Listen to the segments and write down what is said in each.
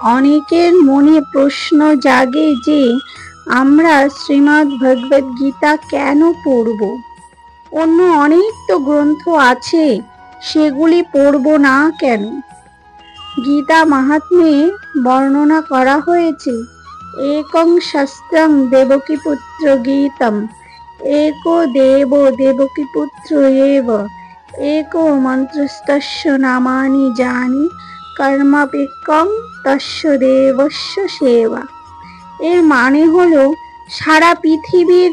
অনেকের মনে প্রশ্ন জাগে যে আমরা শ্রীমদ্ ভগবদ গীতা কেন পড়ব? অন্য অনেক তো গ্রন্থ আছে, সেগুলি পড়ব না কেন? গীতা মাহাত্ম্যে বর্ণনা করা হয়েছে, একং শাস্ত্রং দেবকীপুত্র গীতম, एको देवो देवकीपुत्र एव, एको मन्त्रस्तस्य नामानि जानि, কর্মাপেক্ষং তস্য দেবস্য সেবা। এর মানে হলো সারা পৃথিবীর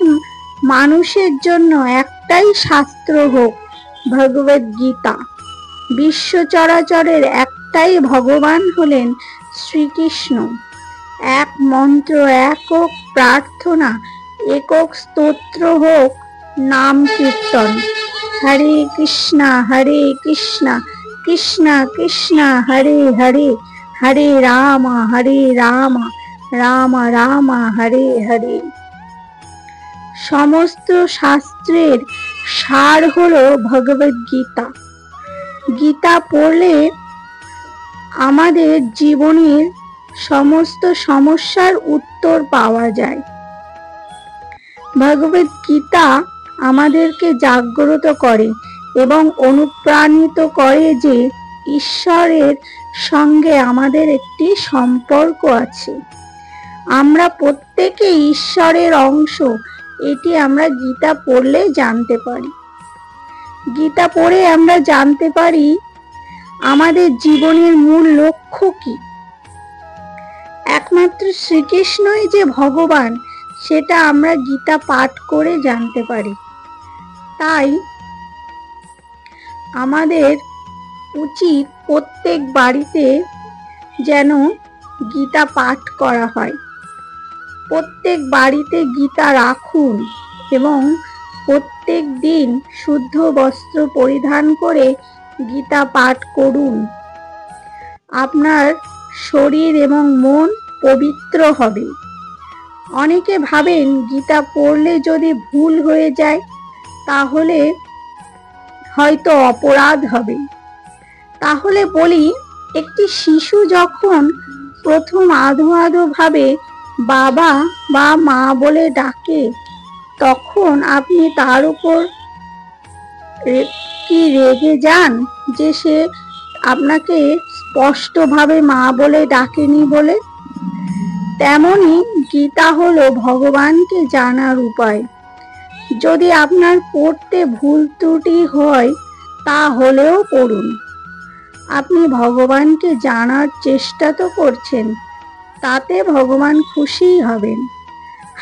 মানুষের জন্য একটাই শাস্ত্র হোক, ভগবদ গীতা। বিশ্ব চরাচরের একটাই ভগবান হলেন শ্রীকৃষ্ণ। এক মন্ত্র, একক প্রার্থনা, একক স্তোত্র হোক নাম কীর্তন। হরে কৃষ্ণ কৃষ্ণ কৃষ্ণ হরে হরে, হরে রাম রাম রাম হরে হরে। সমস্ত শাস্ত্রের সার হলো ভগবদ গীতা। গীতা পড়লে আমাদের জীবনের সমস্ত সমস্যার উত্তর পাওয়া যায়। ভগবদ গীতা আমাদেরকে জাগ্রত করে এবং অনুপ্রাণিত করে যে ঈশ্বরের সঙ্গে আমাদের একটি সম্পর্ক আছে। আমরা প্রত্যেকে ঈশ্বরের অংশ, এটি আমরা গীতা পড়লে জানতে পারি। গীতা পড়ে আমরা জানতে পারি আমাদের জীবনের মূল লক্ষ্য কি। একমাত্র শ্রীকৃষ্ণই যে ভগবান, সেটা আমরা গীতা পাঠ করে জানতে পারি। তাই আমাদের উচিত প্রত্যেক বাড়িতে যেন গীতা পাঠ করা হয়। প্রত্যেক বাড়িতে গীতা রাখুন এবং প্রত্যেক দিন শুদ্ধ বস্ত্র পরিধান করে গীতা পাঠ করুন। আপনার শরীর এবং মন পবিত্র হবে। অনেকে ভাবেন গীতা পড়লে যদি ভুল হয়ে যায় তাহলে হয়তো অপরাধ হবে। তাহলে বলি, একটি শিশু যখন প্রথম আধো আধো ভাবে বাবা বা মা বলে ডাকে, তখন আপনি তার উপর কি রেগে যান যে সে আপনাকে স্পষ্টভাবে মা বলে ডাকেনি বলে? তেমনি গীতা হলো ভগবানকে জানার উপায়। যদি আপনার পড়তে ভুল ত্রুটি হয় তাহলেও পড়ুন। আপনি ভগবানকে জানার চেষ্টা তো করছেন, তাতে ভগবান খুশি হবেন।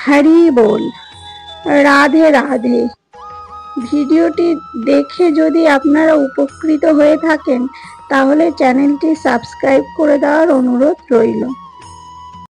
হরি বল, রাধে রাধে। ভিডিওটি দেখে যদি আপনারা উপকৃত হয়ে থাকেন তাহলে চ্যানেলটি সাবস্ক্রাইব করে দেওয়ার অনুরোধ রইল।